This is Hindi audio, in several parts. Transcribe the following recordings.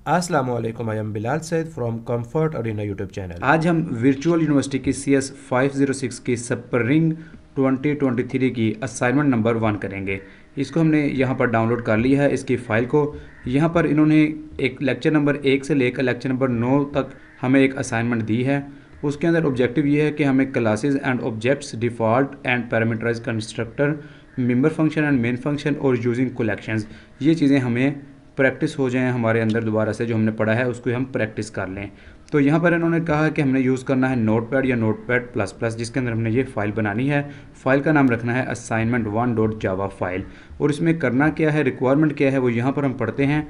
अस्सलाम वालेकुम, I am Bilal Saeed from comfort arena YouTube channel. आज हम वर्चुअल यूनिवर्सिटी की CS 506 की स्प्रिंग 2023 की असाइनमेंट नंबर 1 करेंगे। इसको हमने यहाँ पर डाउनलोड कर लिया है, इसकी फ़ाइल को। यहाँ पर इन्होंने एक लेक्चर नंबर 1 से लेकर लेक्चर नंबर 9 तक हमें एक असाइनमेंट दी है। उसके अंदर ऑब्जेक्टिव ये है कि हमें classes and objects, default and parameterize constructor, member function and main function और यूजिंग कलेक्शंस, ये चीज़ें हमें प्रैक्टिस हो जाएं हमारे अंदर दोबारा से, जो हमने पढ़ा है उसको हम प्रैक्टिस कर लें। तो यहाँ पर इन्होंने कहा कि हमने यूज़ करना है नोटपैड या नोटपैड प्लस प्लस, जिसके अंदर हमने ये फ़ाइल बनानी है। फ़ाइल का नाम रखना है assignment1.java फाइल। और इसमें करना क्या है, रिक्वायरमेंट क्या है, वो यहाँ पर हम पढ़ते हैं।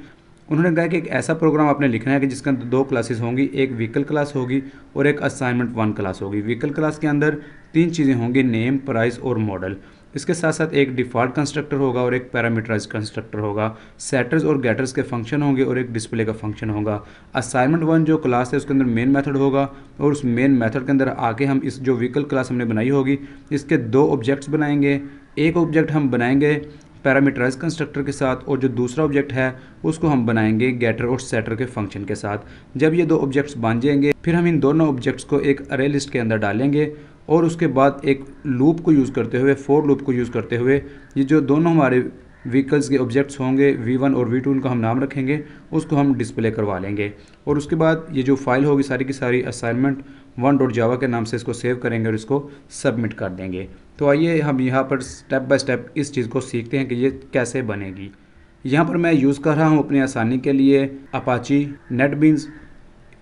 उन्होंने कहा कि एक ऐसा प्रोग्राम आपने लिखना है कि जिसके अंदर 2 क्लासेस होंगी, एक व्हीकल क्लास होगी और एक असाइनमेंट 1 क्लास होगी। व्हीकल क्लास के अंदर 3 चीज़ें होंगी, नेम, प्राइस और मॉडल। इसके साथ साथ एक डिफ़ॉल्ट कंस्ट्रक्टर होगा और एक पैरामीटराइज कंस्ट्रक्टर होगा। सेटर्स और गेटर्स के फंक्शन होंगे और एक डिस्प्ले का फंक्शन होगा। असाइनमेंट 1 जो क्लास है उसके अंदर मेन मेथड होगा और उस मेन मेथड के अंदर आके हम इस जो व्हीकल क्लास हमने बनाई होगी इसके 2 ऑब्जेक्ट्स बनाएंगे। एक ऑब्जेक्ट हम बनाएंगे पैरामीटराइज कंस्ट्रक्टर के साथ और जो दूसरा ऑब्जेक्ट है उसको हम बनाएंगे गेटर और सेटर के फंक्शन के साथ। जब ये 2 ऑब्जेक्ट्स बन जाएंगे फिर हम इन दोनों ऑब्जेक्ट्स को एक अरे लिस्ट के अंदर डालेंगे और उसके बाद एक लूप को यूज़ करते हुए, फोर लूप को यूज़ करते हुए, ये जो दोनों हमारे व्हीकल्स के ऑब्जेक्ट्स होंगे V1 और V2, उनका हम नाम रखेंगे, उसको हम डिस्प्ले करवा लेंगे। और उसके बाद ये जो फाइल होगी सारी की सारी assignment1.java के नाम से इसको सेव करेंगे और इसको सबमिट कर देंगे। तो आइए हम यहाँ पर स्टेप बाय स्टेप इस चीज़ को सीखते हैं कि ये कैसे बनेगी। यहाँ पर मैं यूज़ कर रहा हूँ अपनी आसानी के लिए अपाची नेटबीन्स।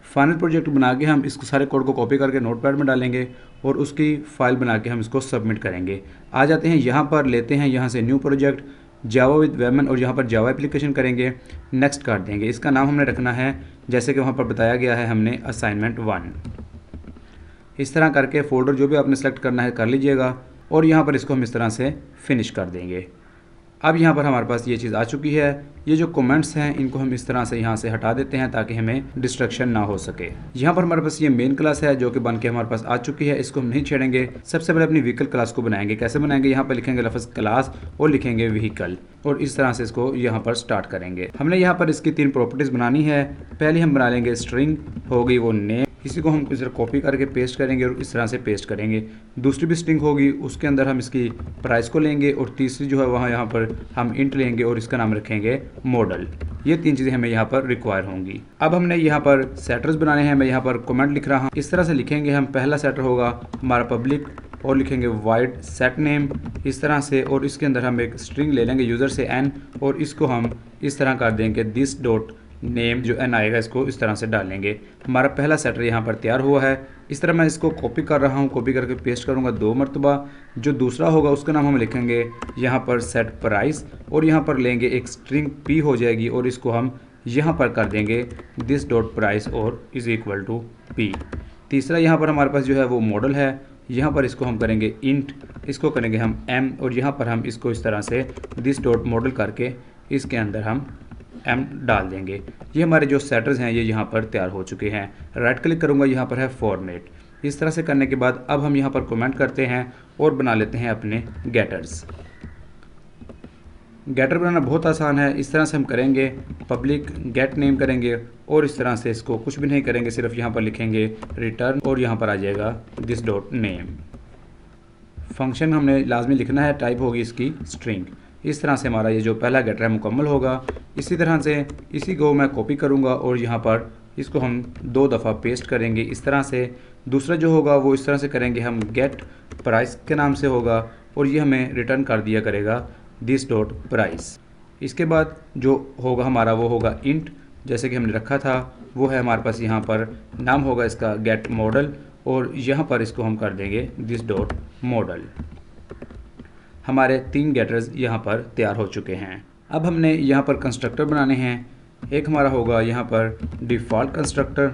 फाइनल प्रोजेक्ट बना के हम इसको सारे कोड को कॉपी करके नोटपैड में डालेंगे और उसकी फ़ाइल बना के हम इसको सबमिट करेंगे। आ जाते हैं यहाँ पर, लेते हैं यहाँ से न्यू प्रोजेक्ट जावा विद वेबमैन और यहाँ पर जावा एप्लीकेशन करेंगे, नेक्स्ट कर देंगे। इसका नाम हमने रखना है जैसे कि वहाँ पर बताया गया है हमने असाइनमेंट 1। इस तरह करके फ़ोल्डर जो भी आपने सेलेक्ट करना है कर लीजिएगा और यहाँ पर इसको हम इस तरह से फिनिश कर देंगे। अब यहाँ पर हमारे पास ये चीज़ आ चुकी है। ये जो कमेंट्स हैं इनको हम इस तरह से यहाँ से हटा देते हैं ताकि हमें डिस्ट्रक्शन ना हो सके। यहाँ पर हमारे पास ये मेन क्लास है जो कि बन के हमारे पास आ चुकी है, इसको हम नहीं छेड़ेंगे। सबसे पहले अपनी व्हीकल क्लास को बनाएंगे। कैसे बनाएंगे, यहाँ पर लिखेंगे लफ्ज़ क्लास और लिखेंगे व्हीकल और इस तरह से इसको यहाँ पर स्टार्ट करेंगे। हमने यहाँ पर इसकी 3 प्रॉपर्टीज़ बनानी है। पहले हम बना लेंगे स्ट्रिंग, होगी वो नेम, इसी को हम इस तरह कॉपी करके पेस्ट करेंगे और इस तरह से पेस्ट करेंगे। दूसरी भी स्ट्रिंग होगी, उसके अंदर हम इसकी प्राइस को लेंगे और तीसरी जो है वहाँ यहाँ पर हम इंट लेंगे और इसका नाम रखेंगे मॉडल। ये 3 चीज़ें हमें यहाँ पर रिक्वायर होंगी। अब हमने यहाँ पर सेटर्स बनाने हैं। मैं यहाँ पर कमेंट लिख रहा हूँ, इस तरह से लिखेंगे हम। पहला सेटर होगा हमारा पब्लिक और लिखेंगे वाइड सेट नेम इस तरह से, और इसके अंदर हम एक स्ट्रिंग ले लेंगे यूज़र से n और इसको हम इस तरह कर देंगे दिस डॉट नेम, जो n आएगा इसको इस तरह से डालेंगे। हमारा पहला सेटर यहाँ पर तैयार हुआ है। इस तरह मैं इसको कॉपी कर रहा हूँ, कॉपी करके पेस्ट करूँगा 2 मरतबा। जो दूसरा होगा उसका नाम हम लिखेंगे यहाँ पर सेट प्राइस और यहाँ पर लेंगे एक स्ट्रिंग p हो जाएगी और इसको हम यहाँ पर कर देंगे दिस डॉट प्राइस और इज़ इक्वल टू p। तीसरा यहाँ पर हमारे पास जो है वो मॉडल है। यहाँ पर इसको हम करेंगे इंट, इसको करेंगे हम m और यहाँ पर हम इसको इस तरह से दिस डॉट मॉडल करके इसके अंदर हम m डाल देंगे। ये हमारे जो सेटर्स हैं ये यहाँ पर तैयार हो चुके हैं। राइट क्लिक करूँगा, यहाँ पर है फॉर्मेट। इस तरह से करने के बाद अब हम यहाँ पर कमेंट करते हैं और बना लेते हैं अपने गेटर्स। गेटर बनाना बहुत आसान है। इस तरह से हम करेंगे, पब्लिक गेट नेम करेंगे और इस तरह से इसको कुछ भी नहीं करेंगे, सिर्फ यहाँ पर लिखेंगे रिटर्न और यहाँ पर आ जाएगा दिस डॉट नेम। फंक्शन हमने लाजमी लिखना है, टाइप होगी इसकी स्ट्रिंग। इस तरह से हमारा ये जो पहला गेटर है मुकम्मल होगा। इसी तरह से इसी को मैं कॉपी करूँगा और यहाँ पर इसको हम 2 दफ़ा पेस्ट करेंगे इस तरह से। दूसरा जो होगा वो इस तरह से करेंगे हम, गेट प्राइस के नाम से होगा और ये हमें रिटर्न कर दिया करेगा दिस डॉट प्राइस। इसके बाद जो होगा हमारा वो होगा इंट, जैसे कि हमने रखा था वो है हमारे पास। यहाँ पर नाम होगा इसका गेट मॉडल और यहाँ पर इसको हम कर देंगे दिस डॉट मॉडल। हमारे 3 गेटर्स यहाँ पर तैयार हो चुके हैं। अब हमने यहाँ पर कंस्ट्रक्टर बनाने हैं। एक हमारा होगा यहाँ पर डिफ़ॉल्ट कंस्ट्रक्टर,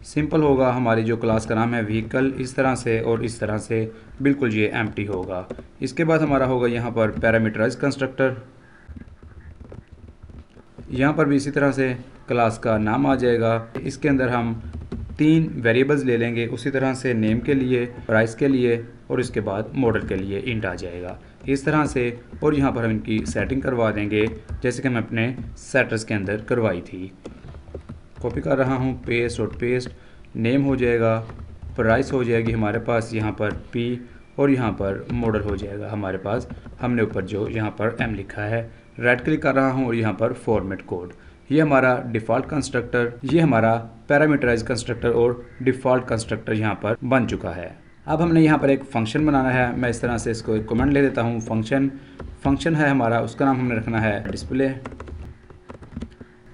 सिंपल होगा। हमारी जो क्लास का नाम है व्हीकल इस तरह से और इस तरह से बिल्कुल ये एम्प्टी होगा। इसके बाद हमारा होगा यहाँ पर पैरामीटराइज कंस्ट्रक्टर, यहाँ पर भी इसी तरह से क्लास का नाम आ जाएगा। इसके अंदर हम 3 वेरिएबल्स ले लेंगे, उसी तरह से नेम के लिए, प्राइस के लिए और इसके बाद मॉडल के लिए इंट आ जाएगा इस तरह से। और यहाँ पर हम इनकी सेटिंग करवा देंगे जैसे कि हम अपने सेटर्स के अंदर करवाई थी। कॉपी कर रहा हूँ, पेस्ट और पेस्ट, नेम हो जाएगा, प्राइस हो जाएगी हमारे पास यहाँ पर P और यहाँ पर मॉडल हो जाएगा हमारे पास, हमने ऊपर जो यहाँ पर M लिखा है। राइट क्लिक कर रहा हूँ और यहाँ पर फॉर्मेट कोड, ये हमारा डिफ़ॉल्ट कंस्ट्रक्टर, ये हमारा पैरामीटराइज कंस्ट्रक्टर और डिफ़ॉल्ट कंस्ट्रक्टर यहाँ पर बन चुका है। अब हमने यहाँ पर एक फ़ंक्शन बनाना है। मैं इस तरह से इसको एक कमेंट ले देता हूँ। फंक्शन है हमारा, उसका नाम हमने रखना है डिस्प्ले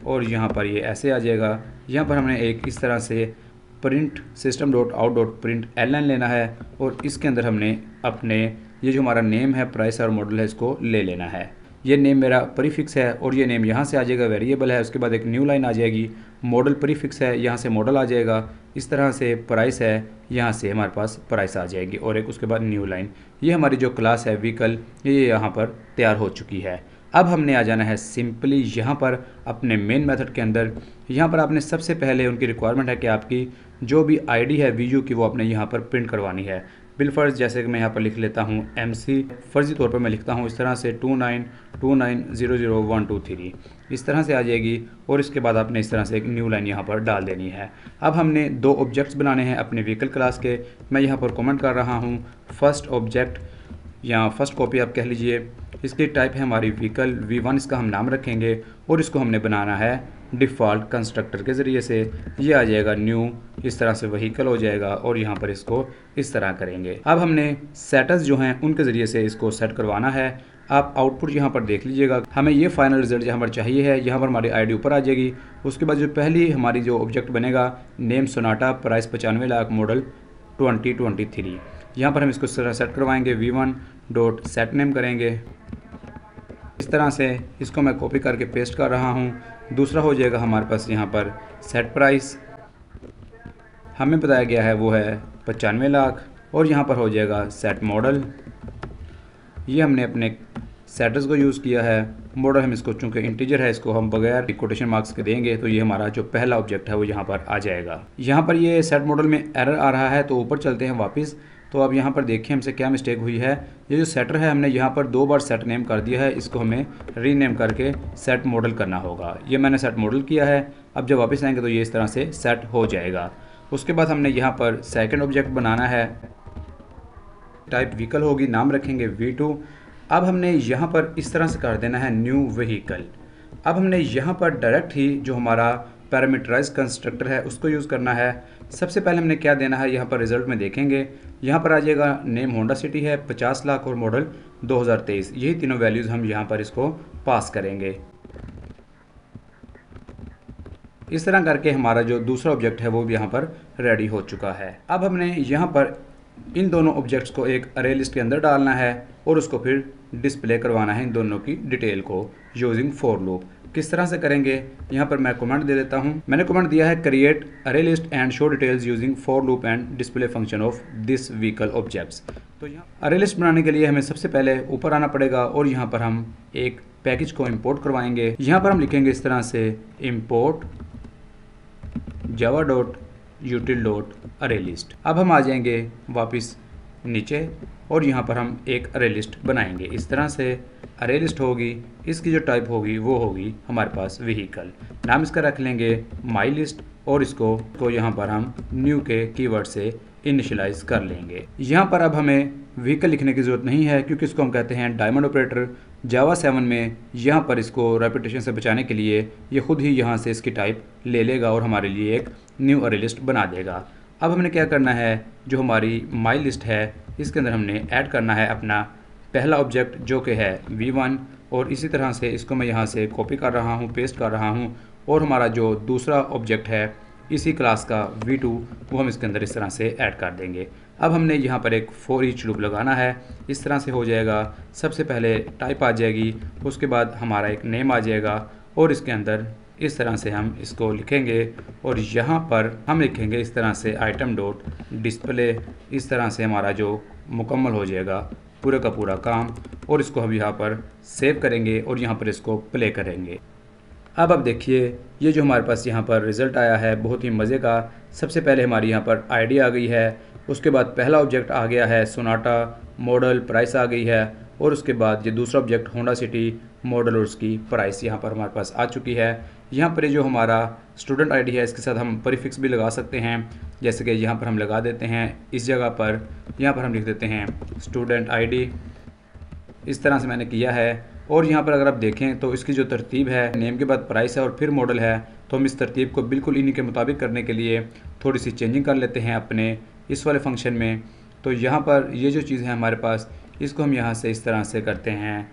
और यहाँ पर ये ऐसे आ जाएगा। यहाँ पर हमने एक इस तरह से print system dot out dot print L लेना है और इसके अंदर हमने अपने ये जो हमारा नेम है, प्राइस और मॉडल है, इसको ले लेना है। ये नेम मेरा प्रीफिक्स है और ये नेम यहाँ से आ जाएगा, वेरिएबल है। उसके बाद एक न्यू लाइन आ जाएगी, मॉडल प्रीफिक्स है, यहाँ से मॉडल आ जाएगा। इस तरह से प्राइस है, यहाँ से हमारे पास प्राइस आ जाएगी और एक उसके बाद न्यू लाइन। ये हमारी जो क्लास है व्हीकल, ये यहाँ पर तैयार हो चुकी है। अब हमने आ जाना है सिंपली यहाँ पर अपने मेन मेथड के अंदर। यहाँ पर आपने सबसे पहले उनकी रिक्वायरमेंट है कि आपकी जो भी आईडी है वीयू की, वो आपने यहाँ पर प्रिंट करवानी है। बिलफर्ज जैसे कि मैं यहाँ पर लिख लेता हूँ MC, फर्जी तौर पर मैं लिखता हूँ इस तरह से 2929000123, इस तरह से आ जाएगी और इसके बाद आपने इस तरह से एक न्यू लाइन यहाँ पर डाल देनी है। अब हमने दो ऑब्जेक्ट्स बनाने हैं अपने व्हीकल क्लास के। मैं यहाँ पर कमेंट कर रहा हूँ फर्स्ट ऑब्जेक्ट, यहाँ फर्स्ट कॉपी आप कह लीजिए। इसकी टाइप है हमारी व्हीकल V1, इसका हम नाम रखेंगे और इसको हमने बनाना है डिफ़ॉल्ट कंस्ट्रक्टर के ज़रिए से। ये आ जाएगा न्यू, इस तरह से व्हीकल हो जाएगा और यहाँ पर इसको इस तरह करेंगे। अब हमने सेटर्स जो हैं उनके ज़रिए से इसको सेट करवाना है। आप आउटपुट यहाँ पर देख लीजिएगा, हमें ये फाइनल रिजल्ट यहाँ पर चाहिए है। यहाँ पर हमारी आईडी ऊपर आ जाएगी। उसके बाद जो पहली हमारी जो ऑब्जेक्ट बनेगा, name Sonata, price 95 lakh, model 2023। यहाँ पर हम इसको सेट करवाएंगे, V1 डॉट सेट नेम करेंगे। इस तरह से इसको मैं कॉपी करके पेस्ट कर रहा हूँ। दूसरा हो जाएगा हमारे पास यहाँ पर सेट प्राइस, हमें बताया गया है वो है 95 लाख और यहाँ पर हो जाएगा सेट मॉडल। ये हमने अपने सेटर्स को यूज़ किया है। मॉडल हम इसको चूँकि इंटीजर है, इसको हम बगैर कोटेशन मार्क्स के देंगे तो ये हमारा जो पहला ऑब्जेक्ट है वो यहाँ पर आ जाएगा। यहाँ पर ये सेट मॉडल में एरर आ रहा है, तो ऊपर चलते हैं वापस। तो अब यहाँ पर देखिए हमसे क्या मिस्टेक हुई है। ये जो सेटर है हमने यहाँ पर 2 बार सेट नेम कर दिया है, इसको हमें रीनेम करके सेट मॉडल करना होगा। ये मैंने सेट मॉडल किया है। अब जब वापस आएंगे तो ये इस तरह से सेट हो जाएगा। उसके बाद हमने यहाँ पर सेकंड ऑब्जेक्ट बनाना है, टाइप व्हीकल होगी, नाम रखेंगे V2। अब हमने यहाँ पर इस तरह से कर देना है न्यू व्हीकल। अब हमने यहाँ पर डायरेक्ट ही जो हमारा पैरामीटराइज कंस्ट्रक्टर है उसको यूज़ करना है। सबसे पहले हमने क्या देना है, यहाँ पर रिजल्ट में देखेंगे। यहाँ पर आ जाएगा नेम होंडा सिटी है, 50 लाख और मॉडल 2023। यही तीनों वैल्यूज़ हम यहाँ पर इसको पास करेंगे। इस तरह करके हमारा जो दूसरा ऑब्जेक्ट है वो भी यहाँ पर रेडी हो चुका है। अब हमने यहाँ पर इन दोनों ऑब्जेक्ट्स को एक अरे लिस्ट के अंदर डालना है और उसको फिर डिस्प्ले करवाना है इन दोनों की डिटेल को यूजिंग फॉर लूप। किस तरह से करेंगे, यहाँ पर मैं कमेंट दे देता हूँ। मैंने कमेंट दिया है क्रिएट अरे list and show details using for loop and display function of this vehicle objects. तो यहाँ अरे लिस्ट बनाने के लिए हमें सबसे पहले ऊपर आना पड़ेगा और यहाँ पर हम एक पैकेज को इंपोर्ट करवाएंगे। यहाँ पर हम लिखेंगे इस तरह से import java.util.arrayList। अब हम आ जाएंगे वापस नीचे और यहाँ पर हम एक अरे लिस्ट बनाएंगे। इस तरह से अरे लिस्ट होगी, इसकी जो टाइप होगी वो होगी हमारे पास व्हीकल। नाम इसका रख लेंगे माई लिस्ट और इसको यहाँ पर हम न्यू के कीवर्ड से इनिशियलाइज कर लेंगे। यहाँ पर अब हमें व्हीकल लिखने की ज़रूरत नहीं है क्योंकि इसको हम कहते हैं डायमंड ऑपरेटर। जावा 7 में यहाँ पर इसको रेपिटेशन से बचाने के लिए ये खुद ही यहाँ से इसकी टाइप ले लेगा और हमारे लिए एक न्यू अरे लिस्ट बना देगा। अब हमने क्या करना है, जो हमारी माई लिस्ट है इसके अंदर हमने ऐड करना है अपना पहला ऑब्जेक्ट जो कि है V1 और इसी तरह से इसको मैं यहाँ से कॉपी कर रहा हूँ, पेस्ट कर रहा हूँ और हमारा जो दूसरा ऑब्जेक्ट है इसी क्लास का V2 वो हम इसके अंदर इस तरह से ऐड कर देंगे। अब हमने यहाँ पर एक फॉर ईच लूप लगाना है। इस तरह से हो जाएगा, सबसे पहले टाइप आ जाएगी, उसके बाद हमारा एक नेम आ जाएगा और इसके अंदर इस तरह से हम इसको लिखेंगे और यहाँ पर हम लिखेंगे इस तरह से आइटम डॉट डिस्प्ले। इस तरह से हमारा जो मुकम्मल हो जाएगा पूरे का पूरा काम और इसको हम यहाँ पर सेव करेंगे और यहाँ पर इसको प्ले करेंगे। अब देखिए ये जो हमारे पास यहाँ पर रिज़ल्ट आया है बहुत ही मज़े का। सबसे पहले हमारी यहाँ पर आईडी आ गई है, उसके बाद पहला ऑब्जेक्ट आ गया है सोनाटा, मॉडल, प्राइस आ गई है और उसके बाद ये दूसरा ऑब्जेक्ट होंडा सिटी, मॉडल और उसकी प्राइस यहाँ पर हमारे पास आ चुकी है। यहाँ पर ये जो हमारा स्टूडेंट आईडी है इसके साथ हम प्रीफिक्स भी लगा सकते हैं, जैसे कि यहाँ पर हम लगा देते हैं इस जगह पर, यहाँ पर हम लिख देते हैं स्टूडेंट आईडी। इस तरह से मैंने किया है। और यहाँ पर अगर आप देखें तो इसकी जो तरतीब है, नेम के बाद प्राइस है और फिर मॉडल है, तो हम इस तरतीब को बिल्कुल इन्हीं के मुताबिक करने के लिए थोड़ी सी चेंजिंग कर लेते हैं अपने इस वाले फंक्शन में। तो यहाँ पर ये जो चीज़ है हमारे पास, इसको हम यहाँ से इस तरह से करते हैं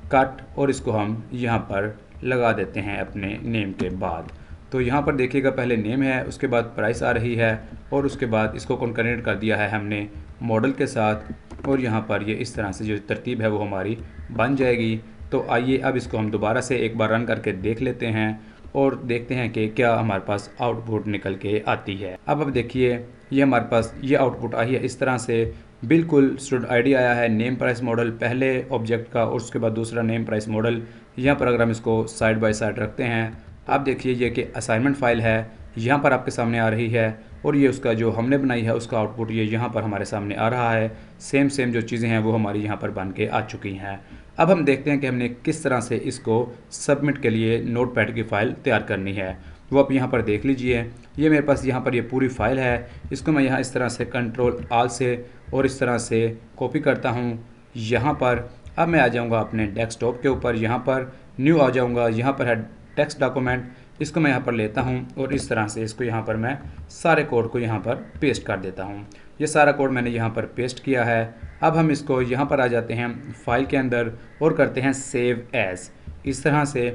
कट और इसको हम यहाँ पर लगा देते हैं अपने नेम के बाद। तो यहाँ पर देखिएगा पहले नेम है, उसके बाद प्राइस आ रही है और उसके बाद इसको कॉन्करेंट कर दिया है हमने मॉडल के साथ। और यहाँ पर ये इस तरह से जो तरतीब है वो हमारी बन जाएगी। तो आइए अब इसको हम दोबारा से एक बार रन करके देख लेते हैं और देखते हैं कि क्या हमारे पास आउटपुट निकल के आती है। अब देखिए ये हमारे पास ये आउटपुट आई है इस तरह से, बिल्कुल स्टूडेंट आईडी आया है, नेम प्राइस मॉडल पहले ऑब्जेक्ट का और उसके बाद दूसरा नेम प्राइस मॉडल। यहाँ पर अगर हम इसको साइड बाय साइड रखते हैं, आप देखिए ये कि असाइनमेंट फ़ाइल है यहाँ पर आपके सामने आ रही है और ये उसका जो हमने बनाई है उसका आउटपुट ये यहाँ पर हमारे सामने आ रहा है। सेम जो चीज़ें हैं वो हमारी यहाँ पर बन के आ चुकी हैं। अब हम देखते हैं कि हमने किस तरह से इसको सबमिट के लिए नोटपैड की फ़ाइल तैयार करनी है। वो आप यहाँ पर देख लीजिए, ये मेरे पास यहाँ पर ये पूरी फ़ाइल है। इसको मैं यहाँ इस तरह से कंट्रोल आल से और इस तरह से कॉपी करता हूँ यहाँ पर। अब मैं आ जाऊँगा अपने डेस्कटॉप के ऊपर, यहाँ पर न्यू आ जाऊँगा, यहाँ पर है टेक्स्ट डॉक्यूमेंट, इसको मैं यहाँ पर लेता हूँ और इस तरह से इसको यहाँ पर मैं सारे कोड को यहाँ पर पेस्ट कर देता हूँ। ये सारा कोड मैंने यहाँ पर पेस्ट किया है। अब हम इसको यहाँ पर आ जाते हैं फाइल के अंदर और करते हैं सेव एज़ इस तरह से।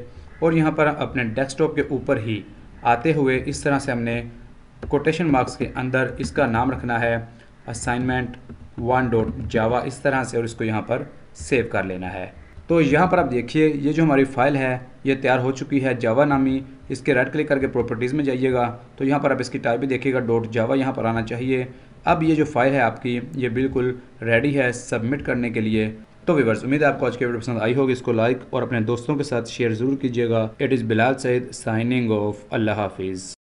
और यहाँ पर अपने डेस्कटॉप के ऊपर ही आते हुए इस तरह से हमने कोटेशन मार्क्स के अंदर इसका नाम रखना है असाइनमेंट 1.java इस तरह से, और इसको यहाँ पर सेव कर लेना है। तो यहाँ पर आप देखिए ये जो हमारी फ़ाइल है ये तैयार हो चुकी है जावा नामी। इसके राइट क्लिक करके प्रॉपर्टीज़ में जाइएगा तो यहाँ पर आप इसकी टाइप भी देखिएगा .java यहाँ पर आना चाहिए। अब ये जो फाइल है आपकी ये बिल्कुल रेडी है सबमिट करने के लिए। तो व्यूअर्स, उम्मीद है आपको आज की वीडियो पसंद आई होगी। इसको लाइक और अपने दोस्तों के साथ शेयर ज़रूर कीजिएगा। It is Bilal Saeed signing off. Allah हाफिज़।